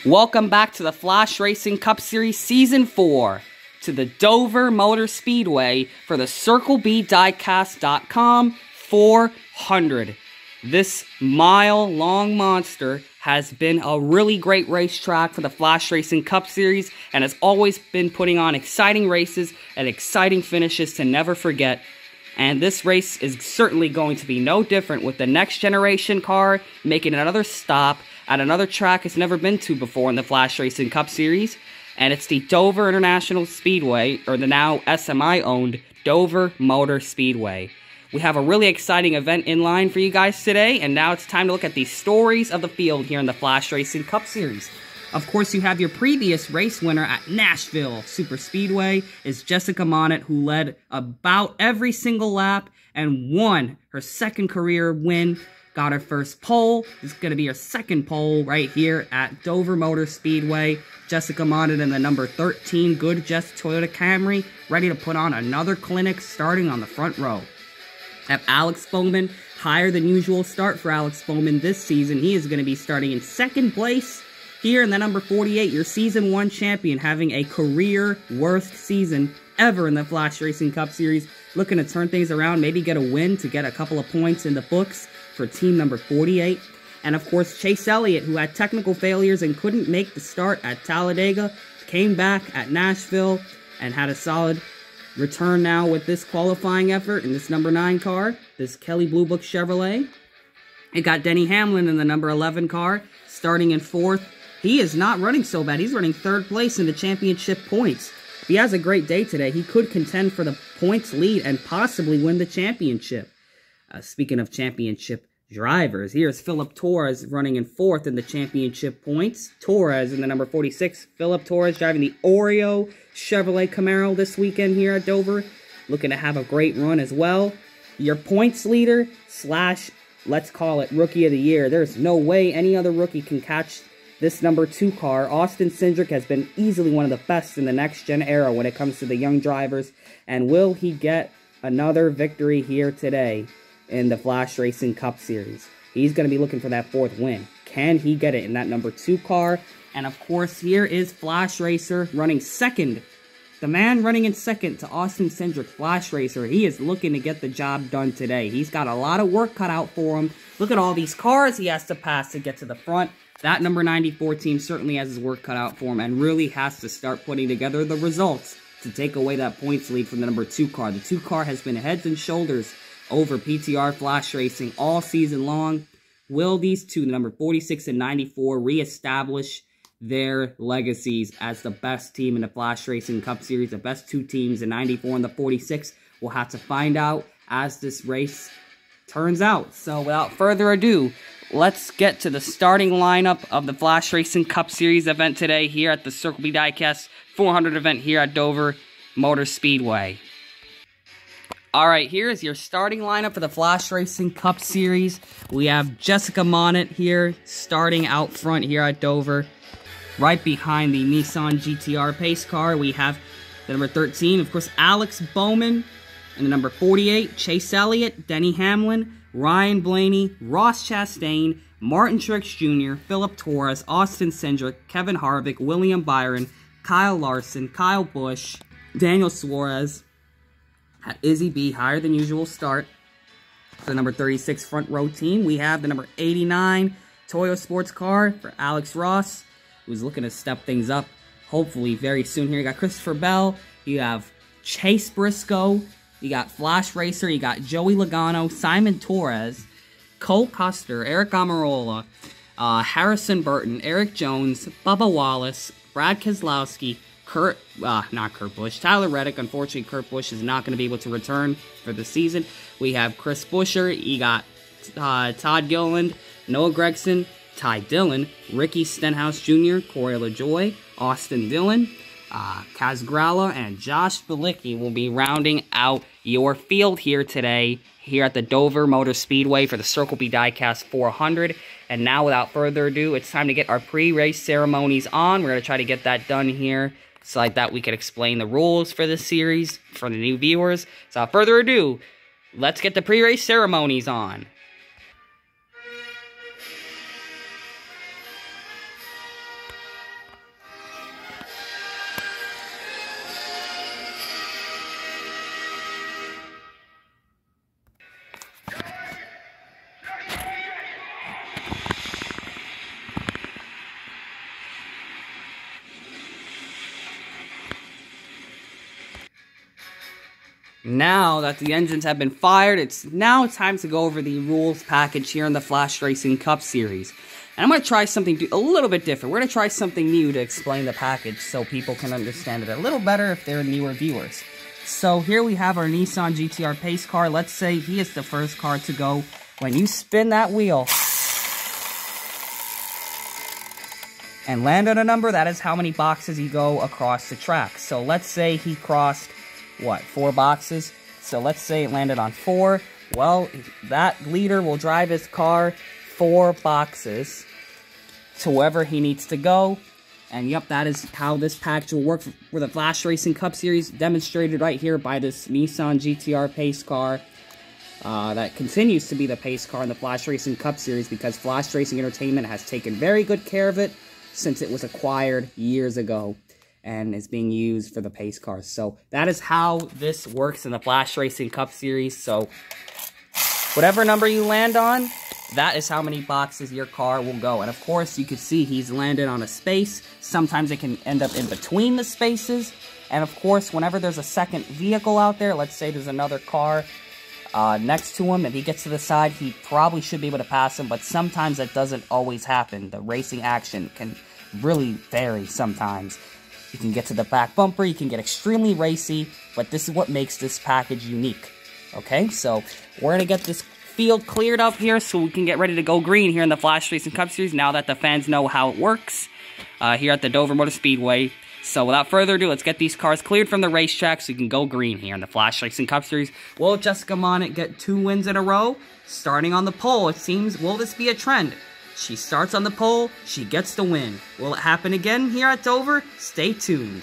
Welcome back to the Flashracing Cup Series Season 4 to the Dover Motor Speedway for the CircleBDiecast.com 400. This mile-long monster has been a really great racetrack for the Flashracing Cup Series and has always been putting on exciting races and exciting finishes to never forget. And this race is certainly going to be no different, with the next generation car making another stop at another track it's never been to before in the Flashracing Cup Series. And it's the Dover International Speedway, or the now SMI-owned Dover Motor Speedway. We have a really exciting event in line for you guys today, and now it's time to look at the stories of the field here in the Flashracing Cup Series. Of course, you have your previous race winner at Nashville Super Speedway is Jessica Monett, who led about every single lap and won her second career win. Got her first pole. This is going to be her second pole right here at Dover Motor Speedway. Jessica Monett in the number 13 Good Jess Toyota Camry, ready to put on another clinic starting on the front row. Have Alex Bowman, higher than usual start for Alex Bowman this season. He is going to be starting in second place here in the number 48, your Season 1 champion, having a career worst season ever in the Flashracing Cup Series. Looking to turn things around, maybe get a win to get a couple of points in the books for team number 48. And of course, Chase Elliott, who had technical failures and couldn't make the start at Talladega, came back at Nashville and had a solid return now with this qualifying effort in this number 9 car, this Kelley Blue Book Chevrolet. It got Denny Hamlin in the number 11 car, starting in 4th. He is not running so bad. He's running 3rd place in the championship points. If he has a great day today, he could contend for the points lead and possibly win the championship. Speaking of championship drivers, here's Philip Torres running in 4th in the championship points. Torres in the number 46. Philip Torres driving the Oreo Chevrolet Camaro this weekend here at Dover. Looking to have a great run as well. Your points leader slash, let's call it, Rookie of the Year. There's no way any other rookie can catch this number 2 car. Austin Cindric has been easily one of the best in the next-gen era when it comes to the young drivers. And will he get another victory here today in the Flashracing Cup Series? He's going to be looking for that 4th win. Can he get it in that number 2 car? And of course, here is Flash Racer running second. The man running in second to Austin Cindric, Flash Racer. He is looking to get the job done today. He's got a lot of work cut out for him. Look at all these cars he has to pass to get to the front. That number 94 team certainly has his work cut out for him and really has to start putting together the results to take away that points lead from the number 2 car. The 2 car has been heads and shoulders over PTR Flash Racing all season long. Will these two, the number 46 and 94, reestablish their legacies as the best team in the Flashracing Cup Series? The best 2 teams, the 94 and the 46, we'll have to find out as this race turns out. So without further ado, let's get to the starting lineup of the Flashracing Cup Series event today here at the Circle B Diecast 400 event here at Dover Motor Speedway. Alright, here is your starting lineup for the Flashracing Cup Series. We have Jessica Monett here, starting out front here at Dover. Right behind the Nissan GTR pace car, we have the number 13, of course, Alex Bowman. And the number 48, Chase Elliott, Denny Hamlin, Ryan Blaney, Ross Chastain, Martin Truex Jr., Philip Torres, Austin Cindric, Kevin Harvick, William Byron, Kyle Larson, Kyle Busch, Daniel Suarez, Izzy B, higher than usual start. For the number 36 front row team, we have the number 89 Toyo Sports car for Alex Ross, who's looking to step things up, hopefully very soon here. You got Christopher Bell, you have Chase Briscoe, you got Flash Racer, you got Joey Logano, Simon Torres, Cole Custer, Eric Amarola, Harrison Burton, Eric Jones, Bubba Wallace, Brad Keselowski, not Kurt Busch, Tyler Reddick. Unfortunately, Kurt Busch is not going to be able to return for the season. We have Chris Buescher, you got Todd Gilliland, Noah Gregson, Ty Dillon, Ricky Stenhouse Jr., Corey LaJoy, Austin Dillon, Kaz Gralla, and Josh Bilicki will be rounding out your field here today, here at the Dover Motor Speedway for the Circle B Diecast 400. And now, without further ado, it's time to get our pre-race ceremonies on. We're going to try to get that done here so like that we could explain the rules for this series for the new viewers. So without further ado, let's get the pre-race ceremonies on. Now that the engines have been fired, it's time to go over the rules package here in the Flashracing Cup series. And I'm going to try something a little bit different. We're going to try something new to explain the package so people can understand it a little better if they're newer viewers. So here we have our Nissan GTR pace car. Let's say he is the first car to go. When you spin that wheel and land on a number, that is how many boxes you go across the track. So let's say he crossed, what, 4 boxes? So let's say it landed on 4. Well, that leader will drive his car 4 boxes to wherever he needs to go. And yep, that is how this package will work for the Flashracing Cup series, demonstrated right here by this Nissan GTR pace car. That continues to be the pace car in the Flashracing Cup series because Flashracing Entertainment has taken very good care of it since it was acquired years ago and is being used for the pace cars. So that is how this works in the Flashracing Cup series. So whatever number you land on, that is how many boxes your car will go. And of course, you can see he's landed on a space. Sometimes it can end up in between the spaces. And of course, whenever there's a second vehicle out there, let's say there's another car next to him, if he gets to the side, he probably should be able to pass him, but sometimes that doesn't always happen. The racing action can really vary sometimes. You can get to the back bumper, you can get extremely racy, but this is what makes this package unique. Okay, so we're going to get this field cleared up here so we can get ready to go green here in the Flashracing Cup series now that the fans know how it works here at the Dover Motor Speedway. So without further ado, let's get these cars cleared from the racetrack so we can go green here in the Flashracing Cup series. Will Jessica Monnet get 2 wins in a row? Starting on the pole, it seems, will this be a trend? She starts on the pole, she gets the win. Will it happen again here at Dover? Stay tuned.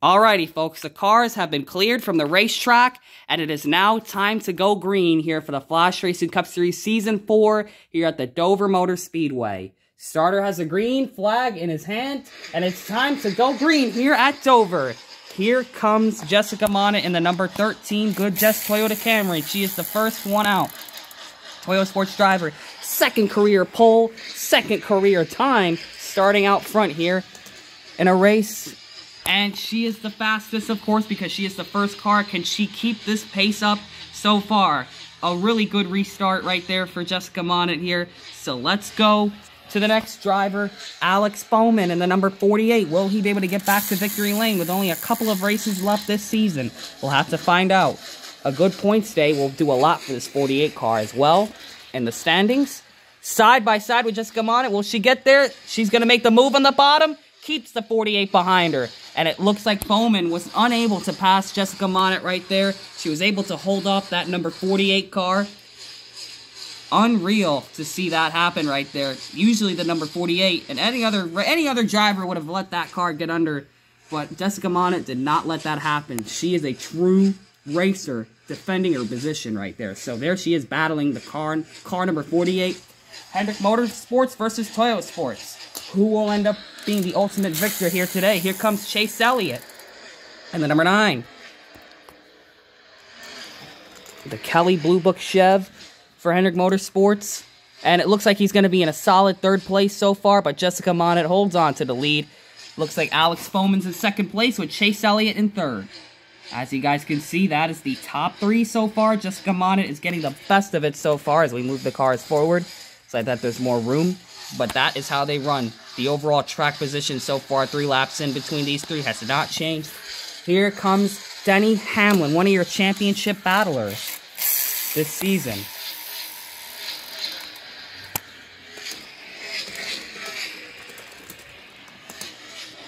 Alrighty folks, the cars have been cleared from the racetrack, and it is now time to go green here for the Flashracing Cup Series Season 4 here at the Dover Motor Speedway. Starter has a green flag in his hand, and it's time to go green here at Dover. Here comes Jessica Monnet in the number 13 Good Jess Toyota Camry. She is the first one out. Toyota Sports driver, second career pole, second career time, starting out front here in a race. And she is the fastest, of course, because she is the first car. Can she keep this pace up so far? A really good restart right there for Jessica Monnet here. So let's go to the next driver, Alex Bowman in the number 48. Will he be able to get back to victory lane with only a couple of races left this season? We'll have to find out. A good points day will do a lot for this 48 car as well. In the standings, side by side with Jessica Monnet. Will she get there? She's going to make the move on the bottom. Keeps the 48 behind her. And it looks like Bowman was unable to pass Jessica Monnet right there. She was able to hold off that number 48 car. Unreal to see that happen right there. Usually the number 48 and any other driver would have let that car get under, but Jessica Monnet did not let that happen. She is a true racer defending her position right there. So there she is battling the car number 48. Hendrick Motorsports versus Toyota Sports. Who will end up being the ultimate victor here today? Here comes Chase Elliott and the number 9. The Kelly Blue Book Chev for Hendrick Motorsports, and it looks like he's going to be in a solid 3rd place so far, but Jessica Monnet holds on to the lead. Looks like Alex Bowman's in 2nd place with Chase Elliott in 3rd. As you guys can see, that is the top 3 so far. Jessica Monnet is getting the best of it so far as we move the cars forward. So I thought there's more room, but that is how they run. The overall track position so far, 3 laps in between these 3, has not changed. Here comes Denny Hamlin, one of your championship battlers this season.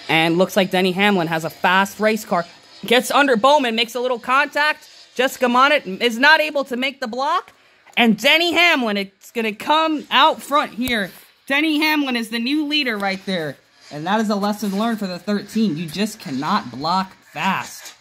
And looks like Denny Hamlin has a fast race car. Gets under Bowman, makes a little contact. Jessica Monnet is not able to make the block. And Denny Hamlin is going to come out front here Denny Hamlin is the new leader right there. And that is a lesson learned for the 13. You just cannot block fast.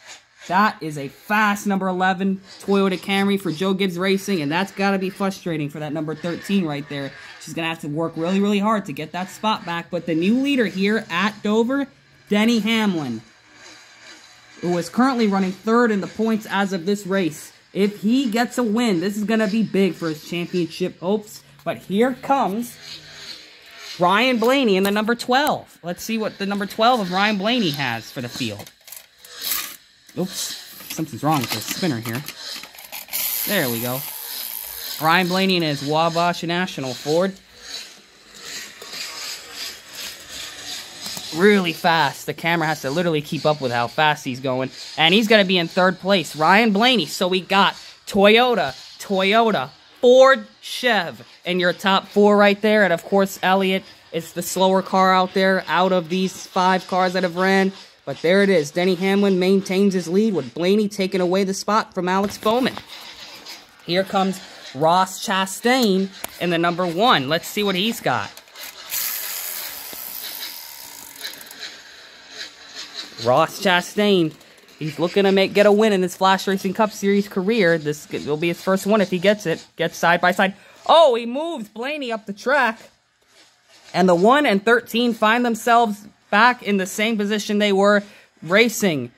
That is a fast number 11 Toyota Camry for Joe Gibbs Racing, and that's got to be frustrating for that number 13 right there. She's going to have to work really, really hard to get that spot back. But the new leader here at Dover, Denny Hamlin, who is currently running third in the points as of this race. If he gets a win, this is going to be big for his championship hopes. But here comes Ryan Blaney in the number 12. Let's see what the number 12 of Ryan Blaney has for the field. Oops, something's wrong with the spinner here. There we go. Ryan Blaney in his Wabash National Ford. Really fast. The camera has to literally keep up with how fast he's going. And he's going to be in third place. Ryan Blaney. So we got Toyota, Ford, Chev in your top 4 right there. And of course, Elliott is the slower car out there out of these 5 cars that have ran. But there it is. Denny Hamlin maintains his lead with Blaney taking away the spot from Alex Bowman. Here comes Ross Chastain in the number 1. Let's see what he's got. Ross Chastain, he's looking to get a win in this Flashracing Cup Series career. This will be his first one if he gets it. Gets side by side. Oh, he moves Blaney up the track. And the 1 and 13 find themselves back in the same position they were, racing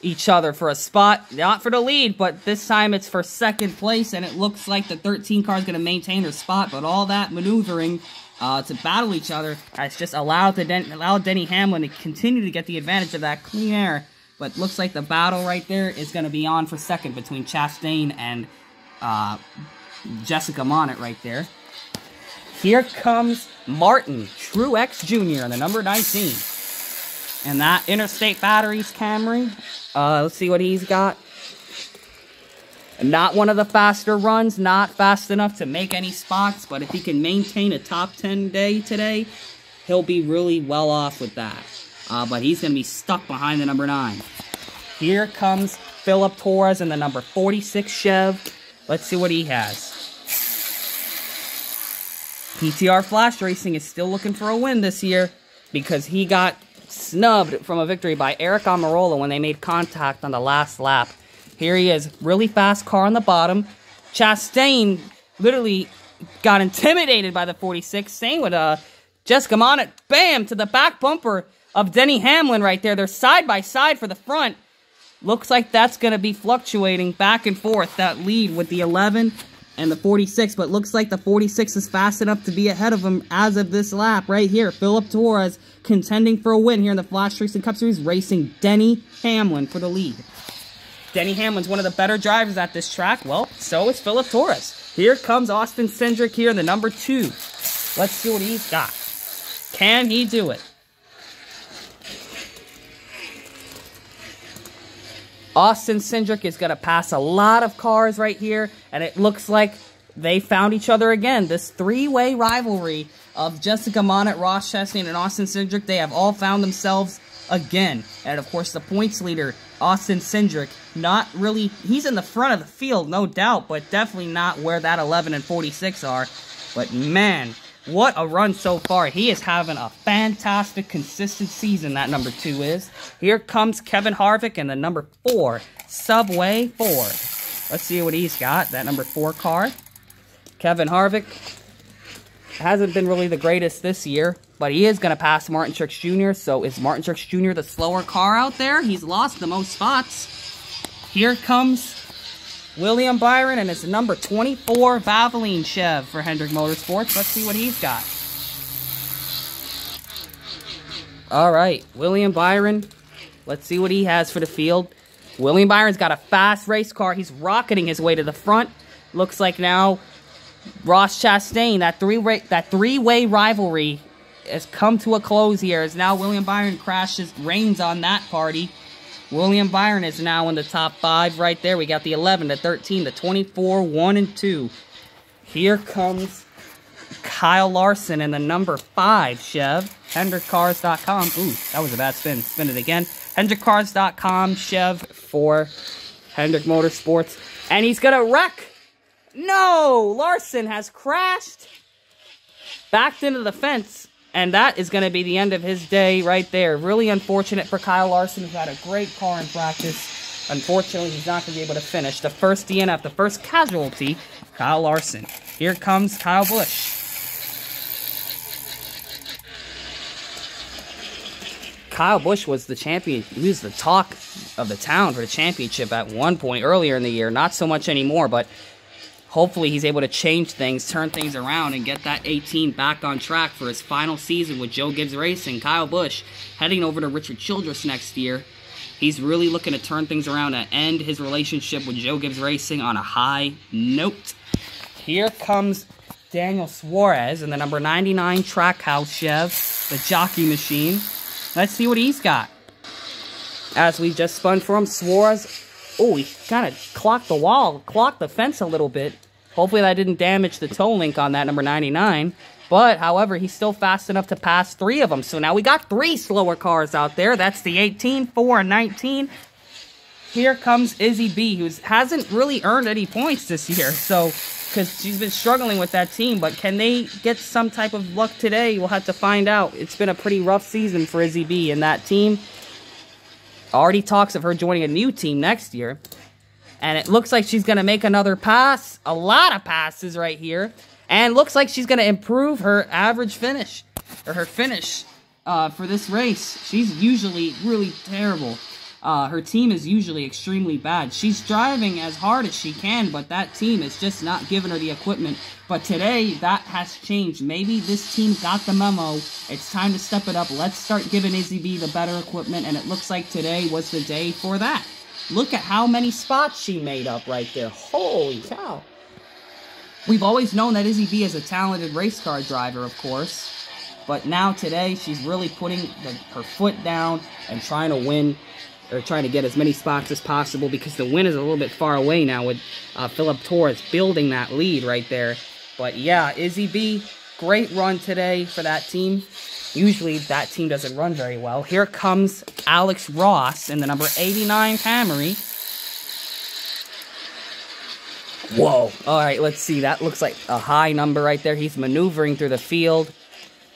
each other for a spot. Not for the lead, but this time it's for second place, and it looks like the 13 car is going to maintain their spot, but all that maneuvering to battle each other has just allowed Denny Hamlin to continue to get the advantage of that clean air. But looks like the battle right there is going to be on for second between Chastain and Jessica Monnet right there. Here comes Martin Truex Jr. in the number 19. And that Interstate Batteries Camry. Let's see what he's got. Not one of the faster runs. Not fast enough to make any spots. But if he can maintain a top 10 day today, he'll be really well off with that. But he's going to be stuck behind the number 9. Here comes Philip Torres in the number 46 Chev. Let's see what he has. PTR Flash Racing is still looking for a win this year because he got snubbed from a victory by Eric Almirola when they made contact on the last lap. Here he is, really fast car on the bottom. Chastain literally got intimidated by the 46. Same with Jessica Monnet. Bam! To the back bumper of Denny Hamlin right there. They're side by side for the front. Looks like that's going to be fluctuating back and forth, that lead with the 11 and the 46, but looks like the 46 is fast enough to be ahead of him as of this lap right here. Philip Torres contending for a win here in the Flashracing Cup Series, racing Denny Hamlin for the lead. Denny Hamlin's one of the better drivers at this track. Well, so is Philip Torres. Here comes Austin Cindric here in the number 2. Let's see what he's got. Can he do it? Austin Cindric is going to pass a lot of cars right here, and it looks like they found each other again. This 3-way rivalry of Jessica Monnet, Ross Chastain, and Austin Cindric, they have all found themselves again. And, of course, the points leader, Austin Cindric, not really, he's in the front of the field, no doubt, but definitely not where that 11 and 46 are. But, man, what a run so far. He is having a fantastic, consistent season, that number 2 is. Here comes Kevin Harvick in the number 4, Subway 4. Let's see what he's got, that number 4 car. Kevin Harvick hasn't been really the greatest this year, but he is going to pass Martin Truex Jr., so is Martin Truex Jr. the slower car out there? He's lost the most spots. Here comes William Byron and his number 24 Valvoline Chev for Hendrick Motorsports. Let's see what he's got. Alright, William Byron. Let's see what he has for the field. William Byron's got a fast race car. He's rocketing his way to the front. Looks like now Ross Chastain, that three-way rivalry has come to a close here. As now William Byron crashes, reigns on that party. William Byron is now in the top 5 right there. We got the 11, the 13, the 24, 1, and 2. Here comes Kyle Larson in the number 5 Chev. HendrickCars.com. Ooh, that was a bad spin. Spin it again. HendrickCars.com Chev for Hendrick Motorsports. And he's going to wreck. No! Larson has crashed. backed into the fence, and that is going to be the end of his day right there. Really unfortunate for Kyle Larson, who had a great car in practice. Unfortunately, he's not going to be able to finish. The first DNF, the first casualty, Kyle Larson. Here comes Kyle Busch. Kyle Busch was the champion. He was the talk of the town for the championship at one point earlier in the year. Not so much anymore, but hopefully he's able to change things, turn things around, and get that 18 back on track for his final season with Joe Gibbs Racing. Kyle Busch heading over to Richard Childress next year. He's really looking to turn things around and end his relationship with Joe Gibbs Racing on a high note. Here comes Daniel Suarez in the number 99 Trackhouse Chev, the jockey machine. Let's see what he's got. As we just spun for him, Suarez, oh, he kind of clocked the wall, clocked the fence a little bit. Hopefully that didn't damage the toe link on that number 99. But, however, he's still fast enough to pass 3 of them. So now we got 3 slower cars out there. That's the 18, 4, and 19. Here comes Izzy B, who hasn't really earned any points this year. So, because she's been struggling with that team. But can they get some type of luck today? We'll have to find out. It's been a pretty rough season for Izzy B and that team. Already talks of her joining a new team next year. And it looks like she's going to make another pass. A lot of passes right here. And looks like she's going to improve her average finish. Or her finish for this race. She's usually really terrible. Her team is usually extremely bad. She's driving as hard as she can, but that team is just not giving her the equipment. But today, that has changed. Maybe this team got the memo. It's time to step it up. Let's start giving Izzy B the better equipment, and it looks like today was the day for that. Look at how many spots she made up right there. Holy cow. We've always known that Izzy B is a talented race car driver, of course. But now today, she's really putting her foot down and trying to win, or trying to get as many spots as possible, because the win is a little bit far away now with Philip Torres building that lead right there. But yeah, Izzy B, great run today for that team. Usually that team doesn't run very well. Here comes Alex Ross in the number 89 Camry. Whoa. All right, let's see. That looks like a high number right there. He's maneuvering through the field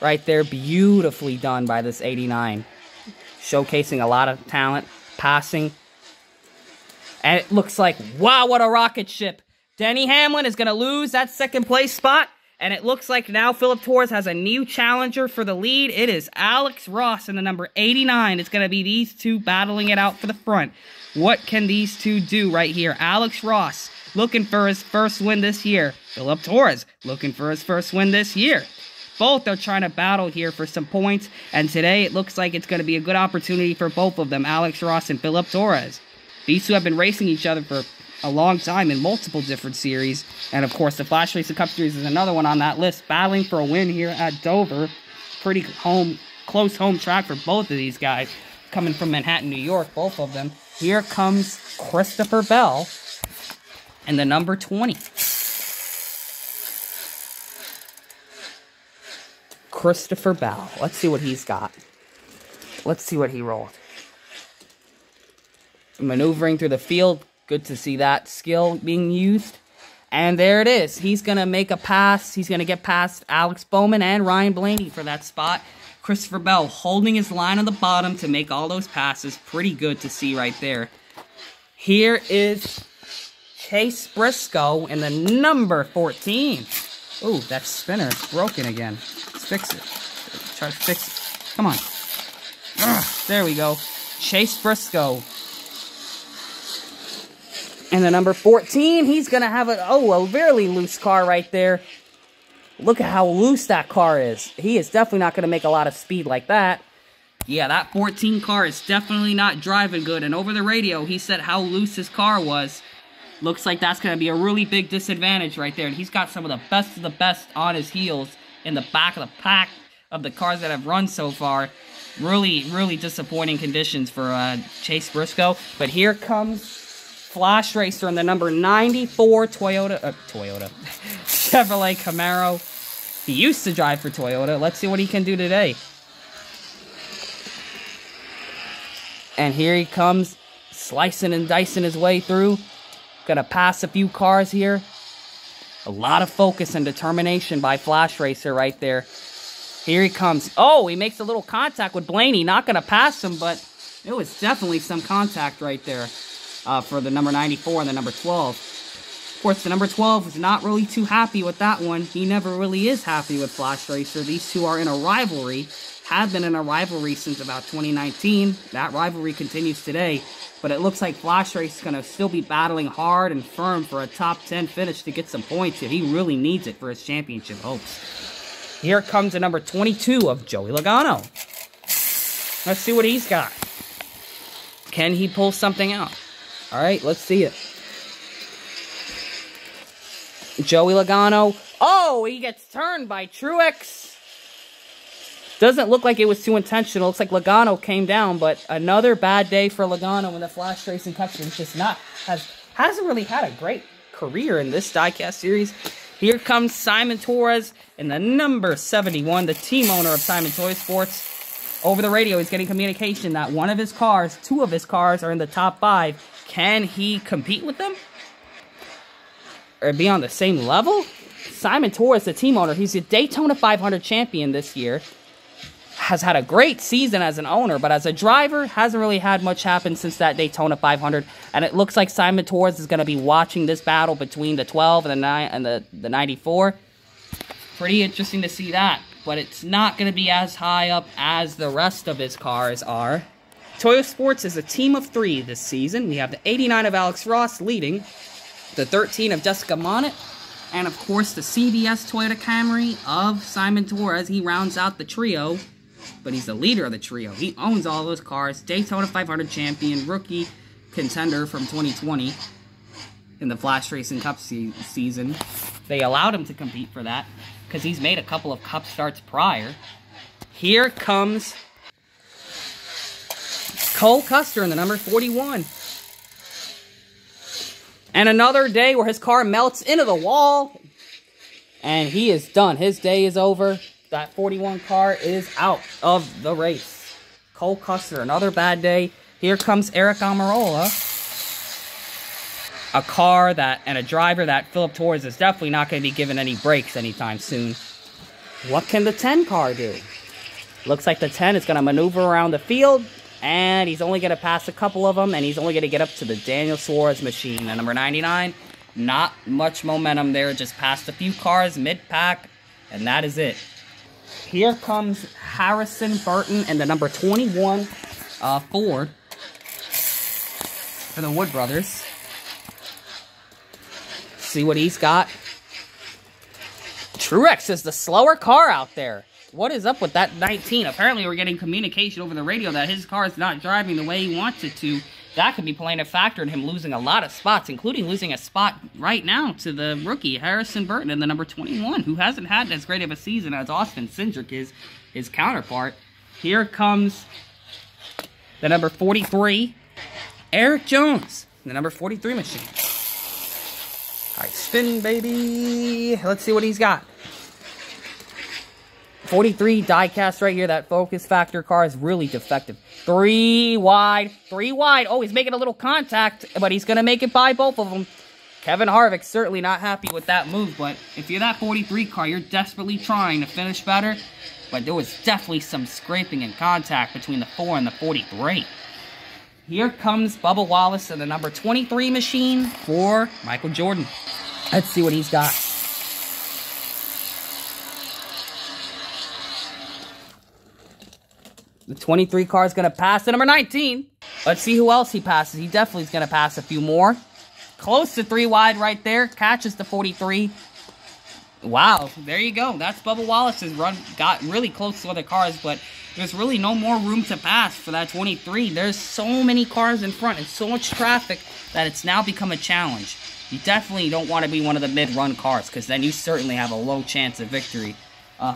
right there. Beautifully done by this 89. Showcasing a lot of talent, passing. And it looks like, wow, what a rocket ship. Denny Hamlin is going to lose that second place spot. And it looks like now Philip Torres has a new challenger for the lead. It is Alex Ross in the number 89. It's going to be these two battling it out for the front. What can these two do right here? Alex Ross looking for his first win this year. Philip Torres looking for his first win this year. Both are trying to battle here for some points. And today it looks like it's going to be a good opportunity for both of them, Alex Ross and Philip Torres. These two have been racing each other for a long time in multiple different series. And of course, the Flashracing Cup Series is another one on that list, battling for a win here at Dover. Pretty close home track for both of these guys, coming from Manhattan, New York, both of them. Here comes Christopher Bell and the number 20. Christopher Bell. Let's see what he's got. Let's see what he rolled. Maneuvering through the field. Good to see that skill being used. And there it is. He's going to make a pass. He's going to get past Alex Bowman and Ryan Blaney for that spot. Christopher Bell holding his line on the bottom to make all those passes. Pretty good to see right there. Here is Chase Briscoe in the number 14. Ooh, that spinner is broken again. Let's fix it. Try to fix it. Come on. There we go. Chase Briscoe. And the number 14, he's going to have a very loose car right there. Look at how loose that car is. He is definitely not going to make a lot of speed like that. Yeah, that 14 car is definitely not driving good. And over the radio, he said how loose his car was. Looks like that's going to be a really big disadvantage right there. And he's got some of the best on his heels in the back of the pack of the cars that have run so far. Really, really disappointing conditions for Chase Briscoe. But here comes Flash Racer in the number 94 Chevrolet Camaro. He used to drive for Toyota. Let's see what he can do today. And here he comes, slicing and dicing his way through. Gonna pass a few cars here. A lot of focus and determination by Flash Racer right there. Here he comes. Oh, he makes a little contact with Blaney. Not going to pass him, but it was definitely some contact right there for the number 94 and the number 12. Of course, the number 12 was not really too happy with that one. He never really is happy with Flash Racer. These two are in a rivalry. Have been in a rivalry since about 2019. That rivalry continues today. But it looks like Flash Racer is going to still be battling hard and firm for a top 10 finish to get some points if he really needs it for his championship hopes. Here comes the number 22 of Joey Logano. Let's see what he's got. Can he pull something out? All right, let's see it. Joey Logano. Oh, he gets turned by Truex. Doesn't look like it was too intentional. Looks like Logano came down, but another bad day for Logano in the Flashracing Cup Series. Just hasn't really had a great career in this diecast series. Here comes Simon Torres in the number 71, the team owner of Simon Toy Sports. Over the radio, he's getting communication that two of his cars are in the top 5. Can he compete with them? Or be on the same level? Simon Torres, the team owner, he's a Daytona 500 champion this year. Has had a great season as an owner, but as a driver, hasn't really had much happen since that Daytona 500. And it looks like Simon Torres is going to be watching this battle between the 12 and the 94. Pretty interesting to see that, but it's not going to be as high up as the rest of his cars are. Toyo Sports is a team of 3 this season. We have the 89 of Alex Ross leading, the 13 of Jessica Monnet, and of course the CBS Toyota Camry of Simon Torres. He rounds out the trio, but he's the leader of the trio. He owns all those cars. Daytona 500 champion, rookie contender from 2020 in the Flashracing Cup season. They allowed him to compete for that because he's made a couple of Cup starts prior. Here comes Cole Custer in the number 41. And another day where his car melts into the wall. And he is done. His day is over. That 41 car is out of the race. Cole Custer, another bad day. Here comes Eric Almirola. A car and a driver that Philip Torres is definitely not going to be given any breaks anytime soon. What can the 10 car do? Looks like the 10 is going to maneuver around the field. And he's only going to pass a couple of them. And he's only going to get up to the Daniel Suarez machine. The number 99. Not much momentum there. Just passed a few cars mid-pack. And that is it. Here comes Harrison Burton and the number 21 Ford for the Wood Brothers. See what he's got. Truex is the slower car out there. What is up with that 19? Apparently we're getting communication over the radio that his car is not driving the way he wants it to. That could be playing a factor in him losing a lot of spots, including losing a spot right now to the rookie, Harrison Burton, in the number 21, who hasn't had as great of a season as Austin Cindric is, his counterpart. Here comes the number 43, Eric Jones, the number 43 machine. All right, spin, baby. Let's see what he's got. 43 diecast right here. That focus factor car is really defective. 3 wide. Oh, he's making a little contact, but he's going to make it by both of them. Kevin Harvick's certainly not happy with that move, but if you're that 43 car, you're desperately trying to finish better. But there was definitely some scraping and contact between the 4 and the 43. Here comes Bubba Wallace and the number 23 machine for Michael Jordan. Let's see what he's got. The 23 car is going to pass the number 19. Let's see who else he passes. He definitely is going to pass a few more. Close to 3 wide right there. Catches the 43. Wow, there you go. That's Bubba Wallace's run. Got really close to other cars, but there's really no more room to pass for that 23. There's so many cars in front and so much traffic that it's now become a challenge. You definitely don't want to be one of the mid-run cars, because then you certainly have a low chance of victory.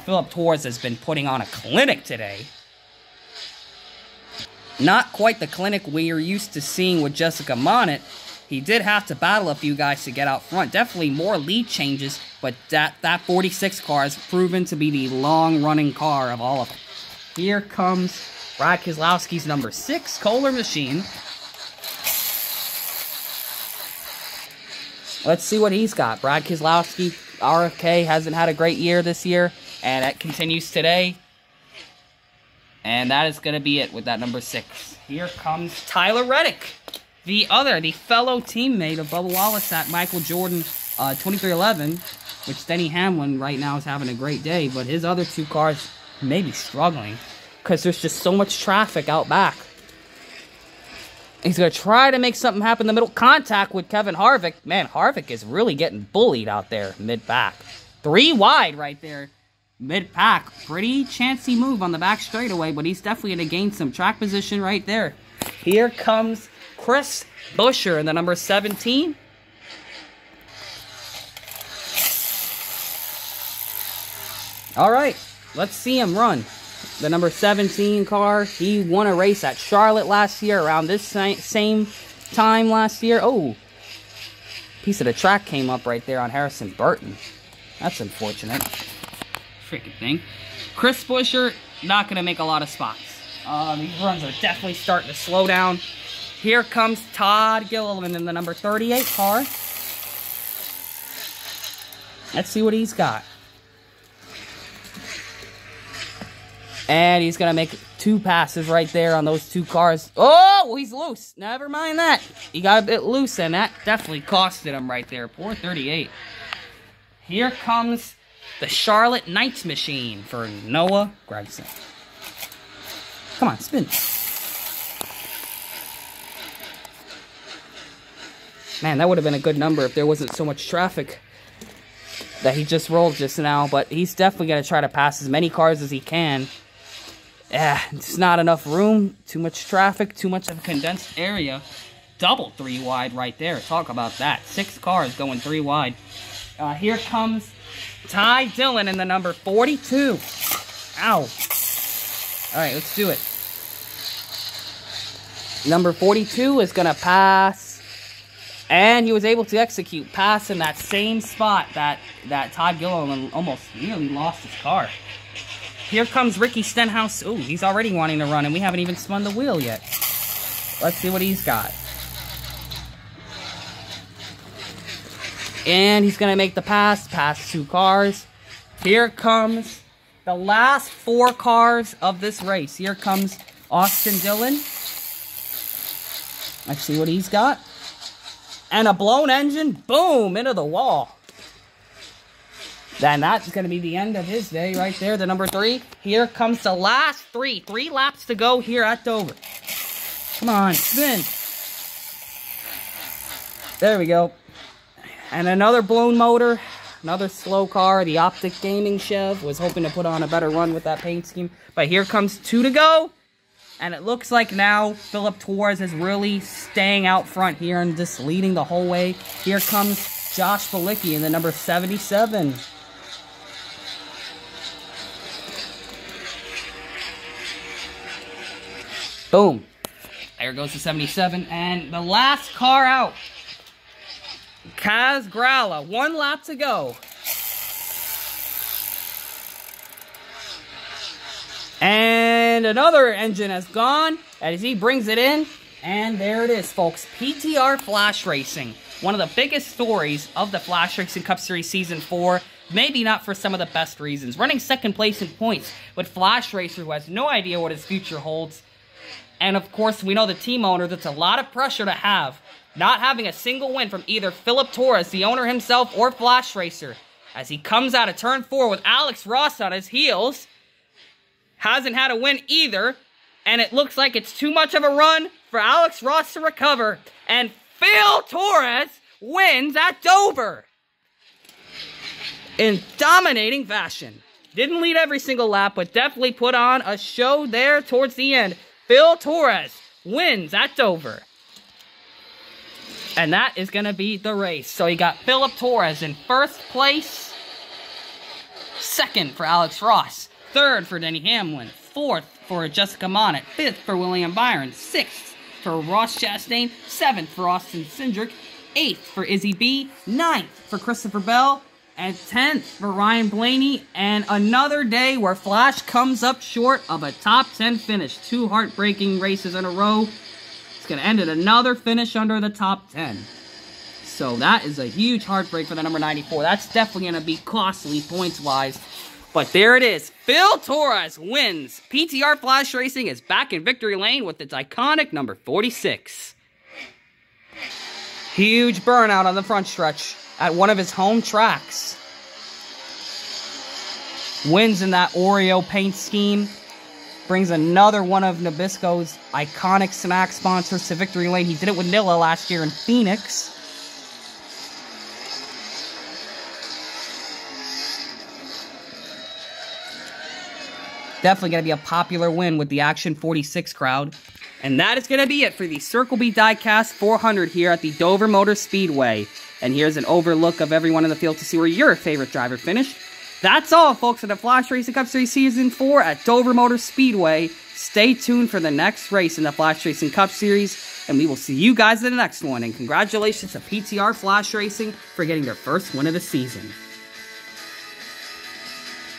Philip Torres has been putting on a clinic today. Not quite the clinic we are used to seeing with Jessica Monnet. He did have to battle a few guys to get out front. Definitely more lead changes, but that 46 car has proven to be the long-running car of all of them. Here comes Brad Keselowski's number 6 Kohler machine. Let's see what he's got. Brad Keselowski, RFK, hasn't had a great year this year, and that continues today. And that is going to be it with that number 6. Here comes Tyler Reddick, the fellow teammate of Bubba Wallace at Michael Jordan 2311, which Denny Hamlin right now is having a great day, but his other 2 cars may be struggling because there's just so much traffic out back. He's going to try to make something happen in the middle. Contact with Kevin Harvick. Man, Harvick is really getting bullied out there mid-pack. 3 wide right there mid-pack. Pretty chancy move on the back straightaway, but he's definitely going to gain some track position right there. Here comes Chris Buescher in the number 17. All right, let's see him run. The number 17 car, he won a race at Charlotte last year, around this same time last year. Oh, piece of the track came up right there on Harrison Burton. That's unfortunate. Freaking thing. Chris Buescher, not going to make a lot of spots. These runs are definitely starting to slow down. Here comes Todd Gilliland in the number 38 car. Let's see what he's got. And he's going to make 2 passes right there on those 2 cars. Oh, he's loose. Never mind that. He got a bit loose, and that definitely costed him right there. Poor 38. Here comes the Charlotte Knights machine for Noah Gragson. Come on, spin. Man, that would have been a good number if there wasn't so much traffic that he just rolled just now. But he's definitely going to try to pass as many cars as he can. It's not enough room, too much traffic, too much of a condensed area. Double 3 wide right there. Talk about that. 6 cars going 3 wide. Here comes Ty Dillon in the number 42. Ow. All right, let's do it. Number 42 is going to pass. And he was able to execute pass in that same spot that Todd Gilliland almost nearly lost his car. Here comes Ricky Stenhouse. Ooh, he's already wanting to run, and we haven't even spun the wheel yet. Let's see what he's got. And he's going to make the pass past 2 cars. Here comes the last 4 cars of this race. Here comes Austin Dillon. Let's see what he's got. And a blown engine. Boom, into the wall. Then that's going to be the end of his day right there, the number 3. Here comes the last 3. 3 laps to go here at Dover. Come on, spin. There we go. And another blown motor. Another slow car. The Optic Gaming Chev was hoping to put on a better run with that paint scheme. But here comes 2 to go. And it looks like now Philip Torres is really staying out front here and just leading the whole way. Here comes Josh Bilicki in the number 77. Boom. There goes the 77. And the last car out. Kaz Gralla. 1 lap to go. And another engine has gone as he brings it in. And there it is, folks. PTR Flash Racing. One of the biggest stories of the Flashracing Cup Series Season 4. Maybe not for some of the best reasons. Running second place in points with Flash Racer who has no idea what his future holds. And of course, we know the team owner, that's a lot of pressure to have. Not having a single win from either Philip Torres, the owner himself, or Flash Racer. As he comes out of turn 4 with Alex Ross on his heels. Hasn't had a win either. And it looks like it's too much of a run for Alex Ross to recover. And Phil Torres wins at Dover. In dominating fashion. Didn't lead every single lap, but definitely put on a show there towards the end. Phil Torres wins at Dover. And that is going to be the race. So you got Philip Torres in first place. Second for Alex Ross. Third for Denny Hamlin. Fourth for Jessica Monnet. Fifth for William Byron. Sixth for Ross Chastain. Seventh for Austin Cindric. Eighth for Izzy B. Ninth for Christopher Bell. And 10th for Ryan Blaney. And another day where Flash comes up short of a top 10 finish. 2 heartbreaking races in a row. It's going to end at another finish under the top 10. So that is a huge heartbreak for the number 94. That's definitely going to be costly points-wise. But there it is. Phil Torres wins. PTR Flash Racing is back in victory lane with its iconic number 46. Huge burnout on the front stretch at one of his home tracks. Wins in that Oreo paint scheme. Brings another one of Nabisco's iconic snack sponsors to victory lane. He did it with Nilla last year in Phoenix. Definitely going to be a popular win with the Action 46 crowd. And that is going to be it for the Circle B Diecast 400 here at the Dover Motor Speedway. And here's an overlook of everyone in the field to see where your favorite driver finished. That's all, folks, for the Flash Racing Cup Series Season 4 at Dover Motor Speedway. Stay tuned for the next race in the Flash Racing Cup Series, and we will see you guys in the next one. And congratulations to PTR Flash Racing for getting their first win of the season.